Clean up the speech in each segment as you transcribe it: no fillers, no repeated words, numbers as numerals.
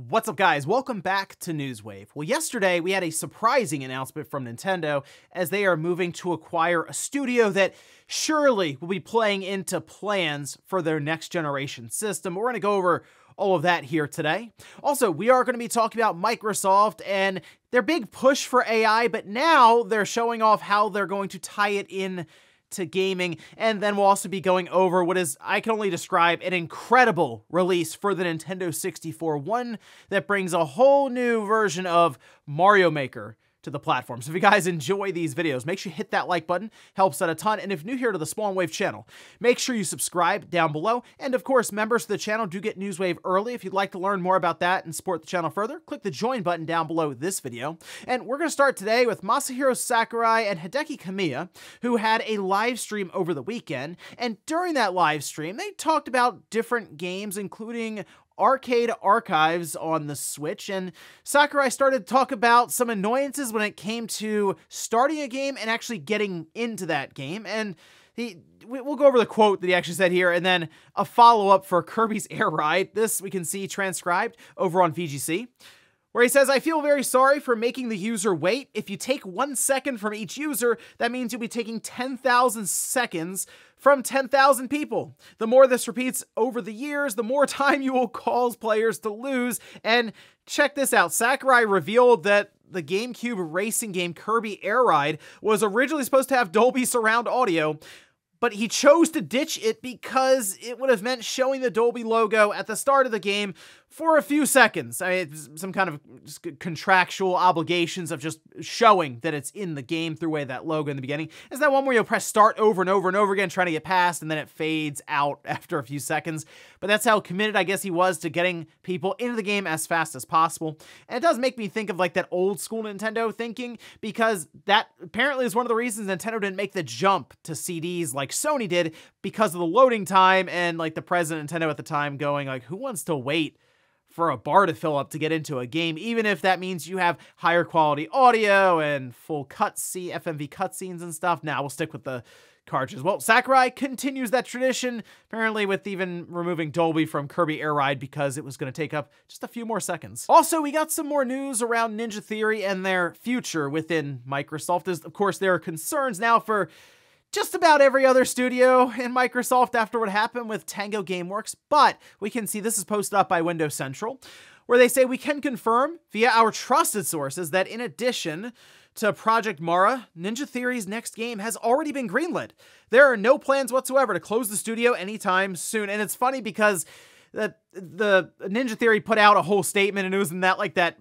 What's up, guys? Welcome back to Newswave. Well, yesterday we had a surprising announcement from Nintendo as they are moving to acquire a studio that surely will be playing into plans for their next generation system. We're going to go over all of that here today. Also, we are going to be talking about Microsoft and their big push for AI, but now they're showing off how they're going to tie it in to gaming, and then we'll also be going over what is, I can only describe, an incredible release for the Nintendo 64, one that brings a whole new version of Mario Maker to the platform. So if you guys enjoy these videos, make sure you hit that like button, helps out a ton, and if new here to the Spawn Wave channel, make sure you subscribe down below, and of course, members of the channel do get Newswave early. If you'd like to learn more about that and support the channel further, click the join button down below this video. And we're going to start today with Masahiro Sakurai and Hideki Kamiya, who had a live stream over the weekend, and during that live stream, they talked about different games, including Arcade Archives on the Switch, and Sakurai started to talk about some annoyances when it came to starting a game and actually getting into that game, and we'll go over the quote that he actually said here, and then a follow-up for Kirby's Air Ride. This we can see transcribed over on VGC, where he says, "I feel very sorry for making the user wait. If you take 1 second from each user, that means you'll be taking 10,000 seconds from 10,000 people. The more this repeats over the years, the more time you will cause players to lose." And check this out. Sakurai revealed that the GameCube racing game Kirby Air Ride was originally supposed to have Dolby surround audio, but he chose to ditch it because it would have meant showing the Dolby logo at the start of the game for a few seconds. I mean, some kind of just contractual obligations of just showing that it's in the game through way that logo in the beginning. It's that one where you'll press start over and over and over again trying to get past, and then it fades out after a few seconds. But that's how committed, I guess, he was to getting people into the game as fast as possible. And it does make me think of like that old school Nintendo thinking, because that apparently is one of the reasons Nintendo didn't make the jump to CDs like Sony did, because of the loading time, and like the president of Nintendo at the time going like, who wants to wait for a bar to fill up to get into a game, even if that means you have higher quality audio and full FMV cutscenes and stuff. Now we'll stick with the cartridges. Well, Sakurai continues that tradition, apparently with even removing Dolby from Kirby Air Ride because it was going to take up just a few more seconds. Also, we got some more news around Ninja Theory and their future within Microsoft. As, of course, there are concerns now for just about every other studio in Microsoft after what happened with Tango Gameworks, but we can see this is posted up by Windows Central, where they say, "We can confirm via our trusted sources that in addition to Project Mara, Ninja Theory's next game has already been greenlit. There are no plans whatsoever to close the studio anytime soon." And it's funny because the Ninja Theory put out a whole statement, and it was in that like that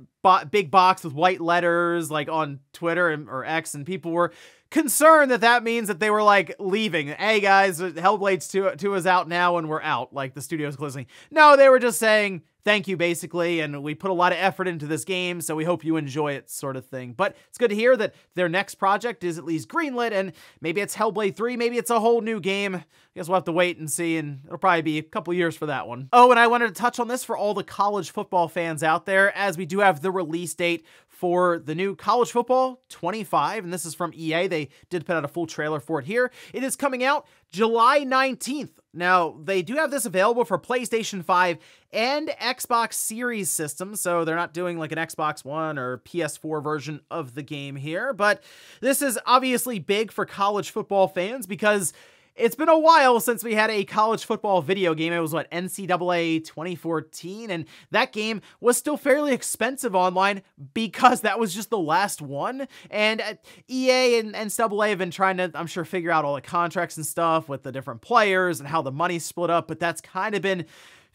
big box with white letters like on Twitter or X, and people were concerned that that means that they were like leaving. Hey guys, Hellblade 2 is out now and we're out, like the studio's closing. No, they were just saying thank you basically, and we put a lot of effort into this game, so we hope you enjoy it, sort of thing. But it's good to hear that their next project is at least greenlit, and maybe it's Hellblade 3, maybe it's a whole new game. I guess we'll have to wait and see, and it'll probably be a couple years for that one. Oh, and I wanted to touch on this for all the college football fans out there, as we do have the release date for the new College Football 25, and this is from EA. They did put out a full trailer for it here. It is coming out July 19th. Now, they do have this available for PlayStation 5 and Xbox Series systems, so they're not doing like an Xbox One or PS4 version of the game here, but this is obviously big for college football fans because it's been a while since we had a college football video game. It was, what, NCAA 2014? And that game was still fairly expensive online because that was just the last one. And EA and NCAA have been trying to, I'm sure, figure out all the contracts and stuff with the different players and how the money's split up, but that's kind of been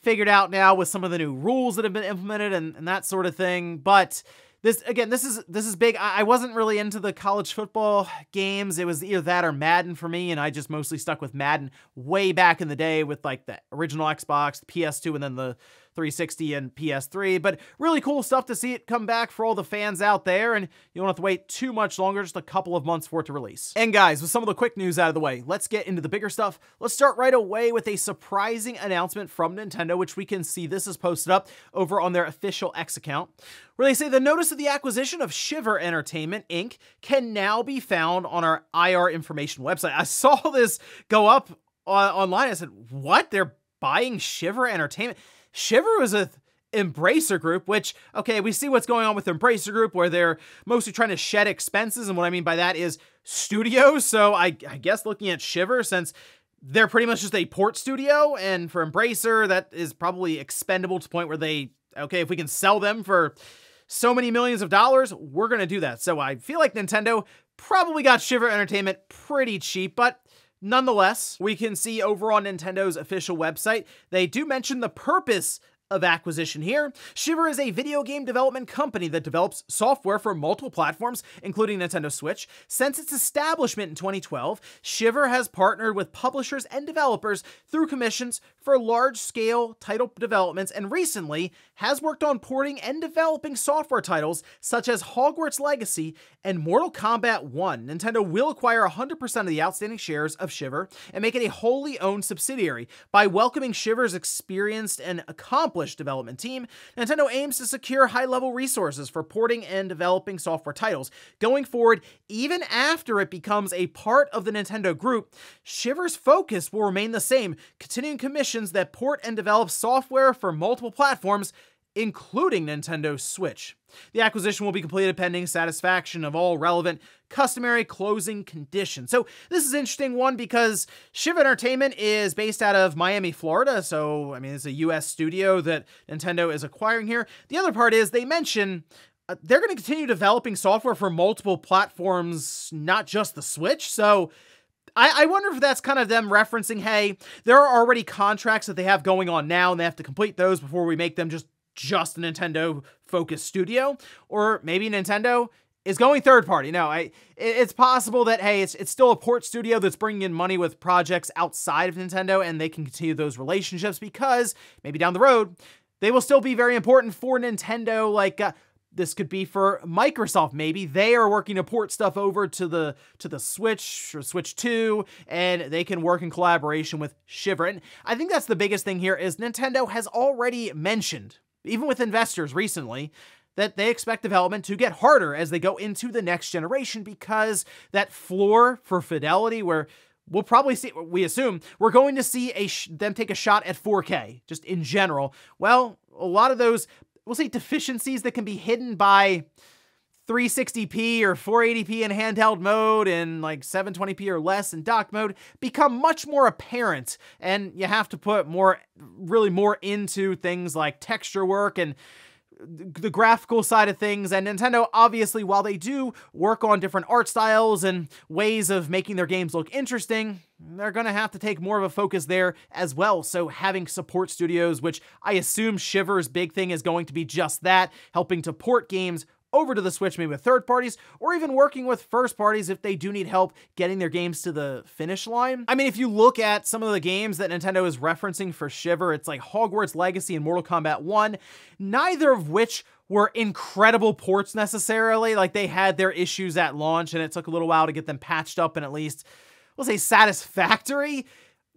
figured out now with some of the new rules that have been implemented and that sort of thing. But this is big. I wasn't really into the college football games. It was either that or Madden for me, and I just mostly stuck with Madden way back in the day with like the original Xbox, the PS2, and then the 360 and PS3, but really cool stuff to see it come back for all the fans out there, and you don't have to wait too much longer, just a couple of months for it to release. And guys, with some of the quick news out of the way, let's get into the bigger stuff. Let's start right away with a surprising announcement from Nintendo, which we can see this is posted up over on their official X account, where they say the notice of the acquisition of Shiver Entertainment, Inc. can now be found on our IR information website. I saw this go up online. I said, what? They're buying Shiver Entertainment? Shiver was a Embracer Group, which, okay, we see what's going on with Embracer Group, where they're mostly trying to shed expenses, and what I mean by that is studios. So I guess looking at Shiver, since they're pretty much just a port studio, and for Embracer, that is probably expendable to the point where they, okay, if we can sell them for so many millions of dollars, we're going to do that. So I feel like Nintendo probably got Shiver Entertainment pretty cheap, but nonetheless, we can see over on Nintendo's official website, they do mention the purpose of acquisition here. Shiver is a video game development company that develops software for multiple platforms, including Nintendo Switch. Since its establishment in 2012, Shiver has partnered with publishers and developers through commissions for large-scale title developments, and recently has worked on porting and developing software titles such as Hogwarts Legacy and Mortal Kombat 1. Nintendo will acquire 100% of the outstanding shares of Shiver and make it a wholly owned subsidiary. By welcoming Shiver's experienced and accomplished development team, Nintendo aims to secure high-level resources for porting and developing software titles. Going forward, even after it becomes a part of the Nintendo Group, Shiver's focus will remain the same, continuing commissions that port and develop software for multiple platforms, including Nintendo Switch. The acquisition will be completed pending satisfaction of all relevant customary closing conditions. So this is an interesting one because Shiver Entertainment is based out of Miami, Florida. So, I mean, it's a US studio that Nintendo is acquiring here. The other part is they mention they're going to continue developing software for multiple platforms, not just the Switch. So I wonder if that's kind of them referencing, hey, there are already contracts that they have going on now, and they have to complete those before we make them just a Nintendo-focused studio. Or maybe Nintendo is going third party. No, it's possible that, hey, it's still a port studio that's bringing in money with projects outside of Nintendo, and they can continue those relationships because maybe down the road, they will still be very important for Nintendo, like this could be for Microsoft. Maybe they are working to port stuff over to the Switch or Switch 2, and they can work in collaboration with Shiver. And I think that's the biggest thing here is Nintendo has already mentioned, even with investors recently, that they expect development to get harder as they go into the next generation because that floor for fidelity where we'll probably see, we assume, we're going to see them take a shot at 4K, just in general. Well, a lot of those, we'll say, deficiencies that can be hidden by 360p or 480p in handheld mode and like 720p or less in dock mode become much more apparent, and you have to put really more into things like texture work and the graphical side of things. And Nintendo, obviously, while they do work on different art styles and ways of making their games look interesting, they're going to have to take more of a focus there as well. So having support studios, which I assume Shiver's big thing is going to be just that, helping to port games over to the Switch, maybe with third parties, or even working with first parties if they do need help getting their games to the finish line. I mean, if you look at some of the games that Nintendo is referencing for Shiver, it's like Hogwarts Legacy and Mortal Kombat 1, neither of which were incredible ports necessarily. Like, they had their issues at launch, and it took a little while to get them patched up and at least, we'll say, satisfactory.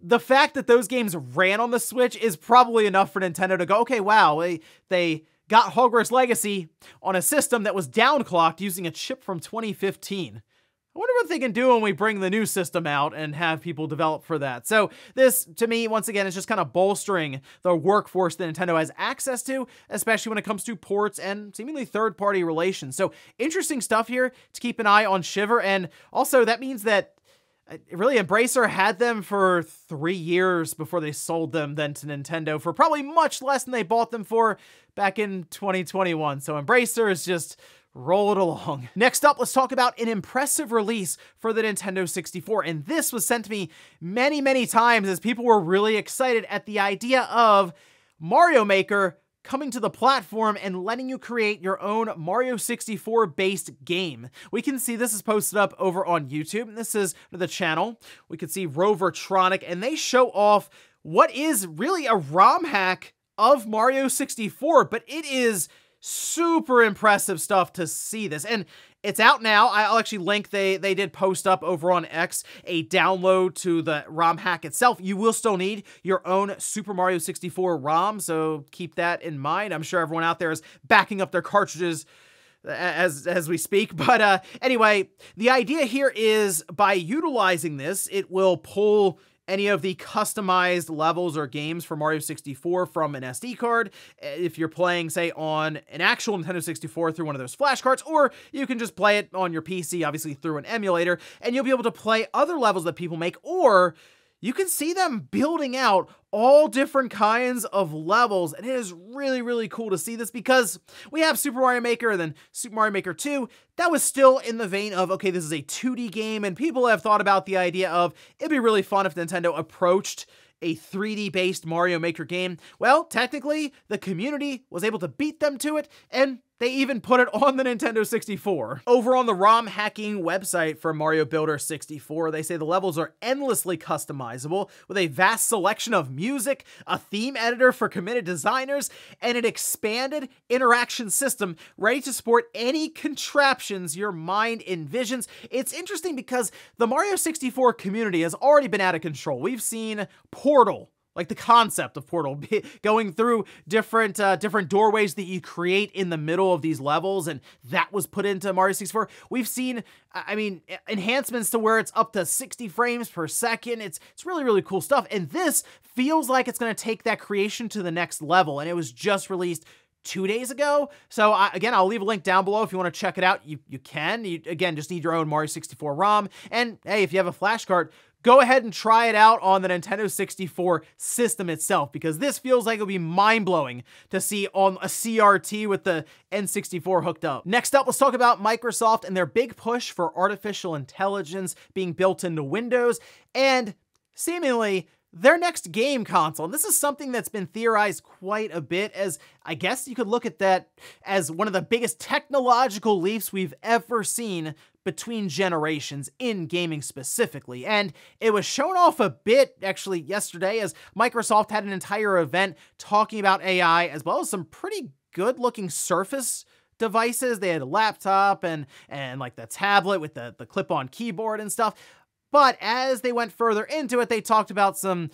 The fact that those games ran on the Switch is probably enough for Nintendo to go, okay, wow, they got Hogwarts Legacy on a system that was downclocked using a chip from 2015. I wonder what they can do when we bring the new system out and have people develop for that. So this, to me, once again, is just kind of bolstering the workforce that Nintendo has access to, especially when it comes to ports and seemingly third-party relations. So interesting stuff here to keep an eye on Shiver, and also that means that really, Embracer had them for 3 years before they sold them then to Nintendo for probably much less than they bought them for back in 2021. So Embracer is just roll it along. Next up, let's talk about an impressive release for the Nintendo 64. And this was sent to me many, many times as people were really excited at the idea of Mario Maker coming to the platform and letting you create your own Mario 64 based game. We can see this is posted up over on YouTube. This is the channel. We can see Rovertronic, and they show off what is really a ROM hack of Mario 64, but it is super impressive stuff to see this. And it's out now. I'll actually link, they did post up over on X a download to the ROM hack itself. You will still need your own Super Mario 64 ROM, so keep that in mind. I'm sure everyone out there is backing up their cartridges as we speak. But anyway, the idea here is by utilizing this, it will pull any of the customized levels or games for Mario 64 from an SD card, if you're playing, say, on an actual Nintendo 64 through one of those flash cards, or you can just play it on your PC, obviously through an emulator, and you'll be able to play other levels that people make, or you can see them building out all different kinds of levels, and it is really, really cool to see this because we have Super Mario Maker and then Super Mario Maker 2. That was still in the vein of, okay, this is a 2D game, and people have thought about the idea of it'd be really fun if Nintendo approached a 3D-based Mario Maker game. Well, technically, the community was able to beat them to it, and they even put it on the Nintendo 64. Over on the ROM hacking website for Mario Builder 64, they say the levels are endlessly customizable with a vast selection of music, a theme editor for committed designers, and an expanded interaction system ready to support any contraptions your mind envisions. It's interesting because the Mario 64 community has already been out of control. We've seen Portal, like the concept of Portal, going through different doorways that you create in the middle of these levels, and that was put into Mario 64. We've seen, I mean, enhancements to where it's up to 60 frames per second. It's really, really cool stuff, and this feels like it's going to take that creation to the next level, and it was just released 2 days ago. So again, I'll leave a link down below if you want to check it out. You can. You, again, just need your own Mario 64 ROM, and hey, if you have a flash card, go ahead and try it out on the Nintendo 64 system itself, because this feels like it'll be mind-blowing to see on a CRT with the N64 hooked up. Next up, let's talk about Microsoft and their big push for artificial intelligence being built into Windows, and seemingly their next game console. And this is something that's been theorized quite a bit, as I guess you could look at that as one of the biggest technological leaps we've ever seen between generations in gaming specifically. And it was shown off a bit actually yesterday, as Microsoft had an entire event talking about AI, as well as some pretty good looking Surface devices. They had a laptop and like the tablet with the clip-on keyboard and stuff. But as they went further into it, they talked about some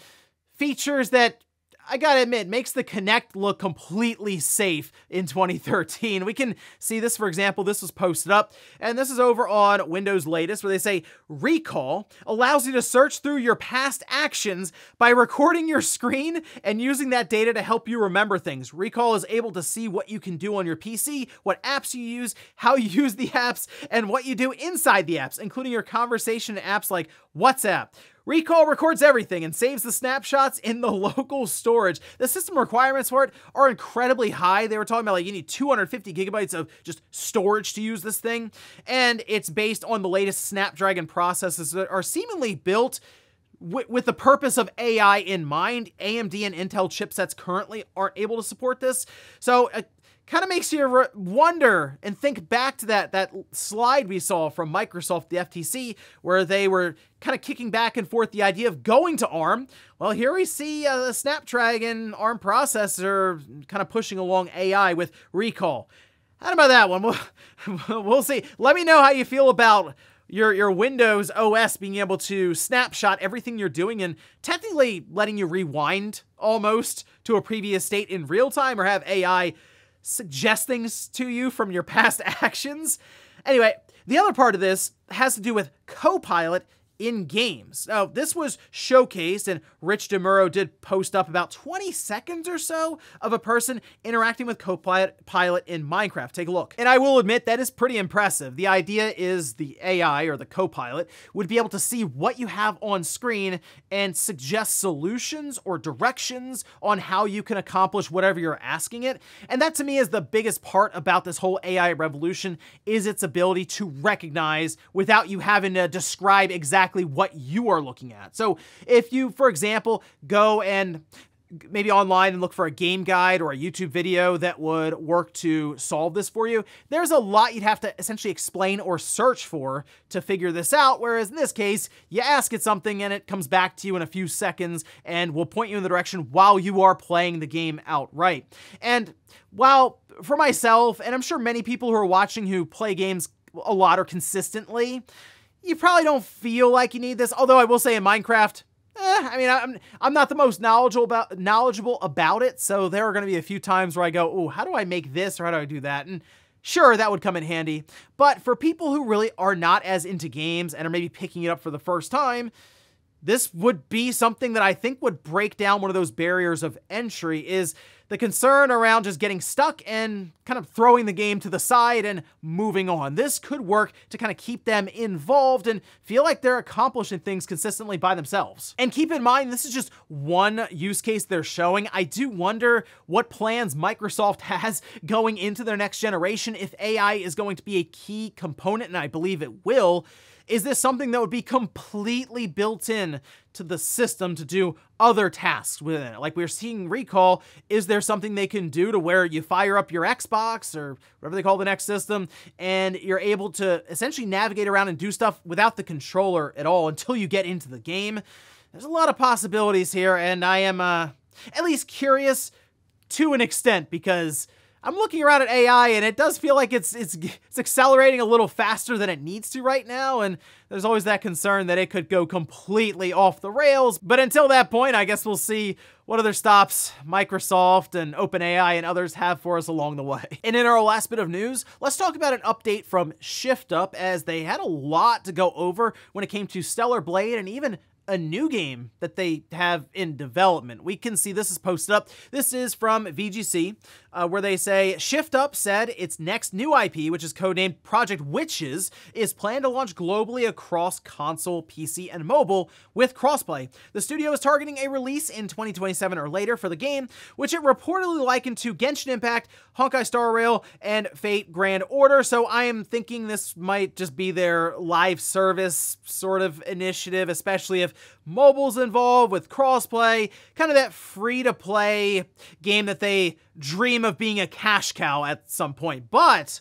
features that, I gotta admit, makes the Kinect look completely safe in 2013. We can see this, for example, this was posted up, and this is over on Windows Latest, where they say, Recall allows you to search through your past actions by recording your screen and using that data to help you remember things. Recall is able to see what you can do on your PC, what apps you use, how you use the apps, and what you do inside the apps, including your conversation apps like WhatsApp. Recall records everything and saves the snapshots in the local storage. The system requirements for it are incredibly high. They were talking about like you need 250 gigabytes of just storage to use this thing. And it's based on the latest Snapdragon processors that are seemingly built with the purpose of AI in mind. AMD and Intel chipsets currently aren't able to support this. So kind of makes you wonder and think back to that slide we saw from Microsoft, the FTC, where they were kind of kicking back and forth the idea of going to ARM. Well, here we see the Snapdragon ARM processor kind of pushing along AI with Recall. How about that one? We'll see. Let me know how you feel about your Windows OS being able to snapshot everything you're doing and technically letting you rewind almost to a previous state in real time, or have AI suggest things to you from your past actions. Anyway, the other part of this has to do with Copilot in games. Now, this was showcased, and Rich DeMuro did post up about 20 seconds or so of a person interacting with Copilot in Minecraft. Take a look. And I will admit, that is pretty impressive. The idea is the AI, or the Copilot, would be able to see what you have on screen and suggest solutions or directions on how you can accomplish whatever you're asking it. And that, to me, is the biggest part about this whole AI revolution, is its ability to recognize without you having to describe exactly what you are looking at. So if you, for example, go and maybe online and look for a game guide or a YouTube video that would work to solve this for you, there's a lot you'd have to essentially explain or search for to figure this out. Whereas in this case, you ask it something and it comes back to you in a few seconds and will point you in the direction while you are playing the game outright. And while for myself, and I'm sure many people who are watching who play games a lot or consistently, you probably don't feel like you need this. Although I will say in Minecraft, I mean, I'm not the most knowledgeable about it, so there are going to be a few times where I go, oh, how do I make this, or how do I do that? And sure, that would come in handy. But for people who really are not as into games and are maybe picking it up for the first time, this would be something that I think would break down one of those barriers of entry, is the concern around just getting stuck and kind of throwing the game to the side and moving on. This could work to kind of keep them involved and feel like they're accomplishing things consistently by themselves. And keep in mind, this is just one use case they're showing. I do wonder what plans Microsoft has going into their next generation. If AI is going to be a key component, and I believe it will, is this something that would be completely built in to the system to do other tasks within it? Like we're seeing Recall, is there something they can do to where you fire up your Xbox or whatever they call the next system, and you're able to essentially navigate around and do stuff without the controller at all until you get into the game? There's a lot of possibilities here, and I am at least curious to an extent, because I'm looking around at AI and it does feel like it's accelerating a little faster than it needs to right now, and there's always that concern that it could go completely off the rails. But until that point, I guess we'll see what other stops Microsoft and OpenAI and others have for us along the way. And in our last bit of news, let's talk about an update from ShiftUp, as they had a lot to go over when it came to Stellar Blade and even a new game that they have in development. We can see this is posted up. This is from VGC, where they say, ShiftUp said its next new IP, which is codenamed Project Witches, is planned to launch globally across console, PC, and mobile with crossplay. The studio is targeting a release in 2027 or later for the game, which it reportedly likened to Genshin Impact, Honkai Star Rail, and Fate Grand Order. So I am thinking this might just be their live service sort of initiative, especially if mobile's involved with crossplay, kind of that free-to-play game that they dream of being a cash cow at some point. But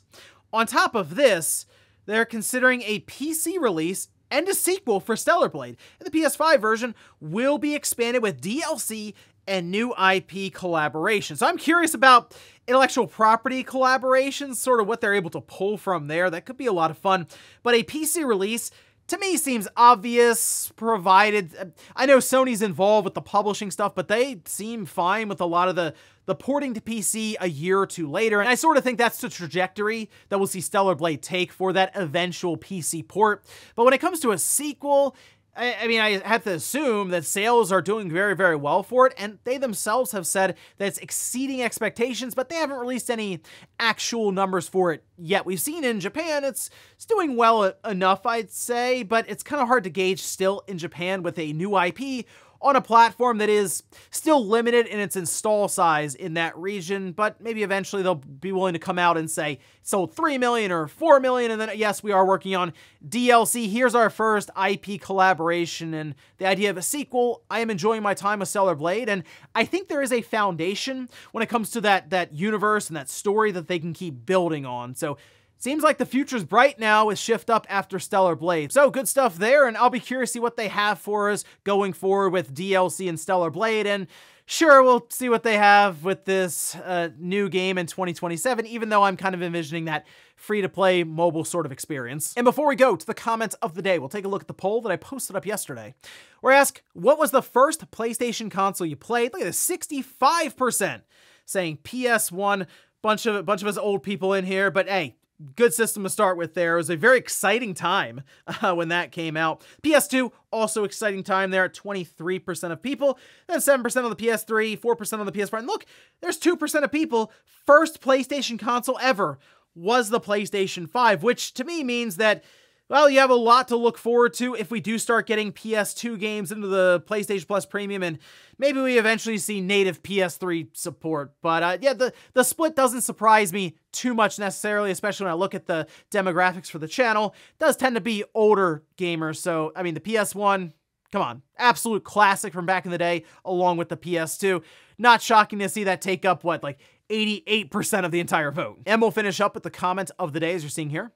on top of this, they're considering a PC release and a sequel for Stellar Blade. And the PS5 version will be expanded with DLC and new IP collaboration. So I'm curious about intellectual property collaborations, sort of what they're able to pull from there. That could be a lot of fun. But a PC release, to me, seems obvious, provided I know Sony's involved with the publishing stuff, but they seem fine with a lot of the porting to PC a year or two later. And I sort of think that's the trajectory that we'll see Stellar Blade take for that eventual PC port. But when it comes to a sequel, I mean, I have to assume that sales are doing very, very well for it, and they themselves have said that it's exceeding expectations, but they haven't released any actual numbers for it yet. We've seen in Japan, it's doing well enough, I'd say, but it's kind of hard to gauge still in Japan with a new IP on a platform that is still limited in its install size in that region, but maybe eventually they'll be willing to come out and say, sold 3 million or 4 million, and then yes, we are working on DLC. Here's our first IP collaboration, and the idea of a sequel. I am enjoying my time with Stellar Blade, and I think there is a foundation when it comes to that universe and that story that they can keep building on. So seems like the future's bright now with ShiftUp after Stellar Blade. So good stuff there, and I'll be curious to see what they have for us going forward with DLC and Stellar Blade, and sure, we'll see what they have with this new game in 2027, even though I'm kind of envisioning that free-to-play mobile sort of experience. And before we go to the comments of the day, we'll take a look at the poll that I posted up yesterday, where I ask, what was the first PlayStation console you played? Look at this, 65% saying PS1. Bunch of us old people in here, but hey, good system to start with there. It was a very exciting time when that came out. PS2, also exciting time there at 23% of people. Then 7% on the PS3, 4% on the PS4. And look, there's 2% of people, first PlayStation console ever was the PlayStation 5, which to me means that, well, you have a lot to look forward to if we do start getting PS2 games into the PlayStation Plus Premium, and maybe we eventually see native PS3 support. But yeah, the split doesn't surprise me too much necessarily, especially when I look at the demographics for the channel. It does tend to be older gamers, so I mean, the PS1, come on, absolute classic from back in the day, along with the PS2. Not shocking to see that take up, what, like 88% of the entire vote. And we'll finish up with the comment of the day, as you're seeing here.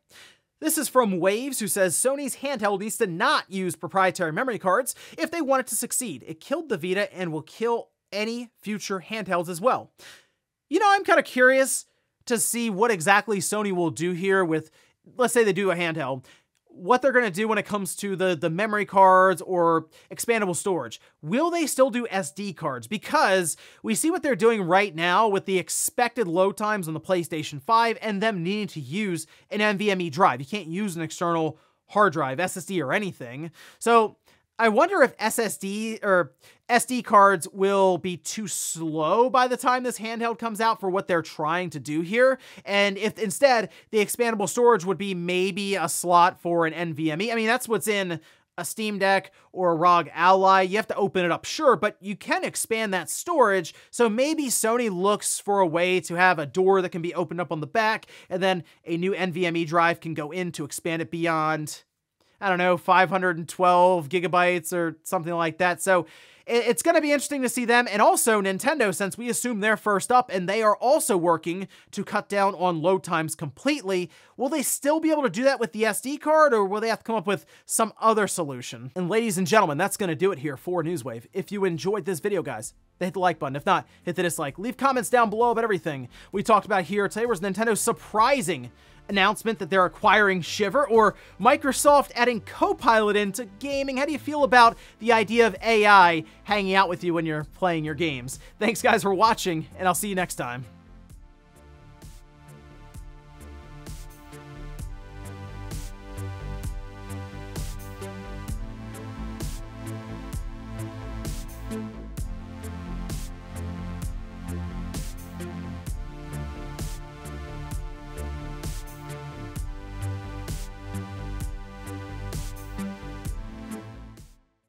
This is from Waves, who says, Sony's handheld needs to not use proprietary memory cards if they want it to succeed. It killed the Vita and will kill any future handhelds as well. You know, I'm kind of curious to see what exactly Sony will do here with, let's say they do a handheld, what they're going to do when it comes to the memory cards or expandable storage. Will they still do SD cards? Because we see what they're doing right now with the expected load times on the PlayStation 5 and them needing to use an NVMe drive. You can't use an external hard drive, SSD, or anything. So I wonder if SSD or SD cards will be too slow by the time this handheld comes out for what they're trying to do here. And if instead the expandable storage would be maybe a slot for an NVMe. I mean, that's what's in a Steam Deck or a ROG Ally. You have to open it up, sure, but you can expand that storage. So maybe Sony looks for a way to have a door that can be opened up on the back, and then a new NVMe drive can go in to expand it beyond, I don't know, 512 gigabytes or something like that. So it's going to be interesting to see them. And also Nintendo, since we assume they're first up and they are also working to cut down on load times completely, will they still be able to do that with the SD card, or will they have to come up with some other solution? And ladies and gentlemen, that's going to do it here for Newswave. If you enjoyed this video, guys, hit the like button. If not, hit the dislike. Leave comments down below about everything we talked about here today. Was Nintendo's surprising announcement that they're acquiring Shiver, or Microsoft adding Copilot into gaming? How do you feel about the idea of AI hanging out with you when you're playing your games? Thanks guys for watching, and I'll see you next time.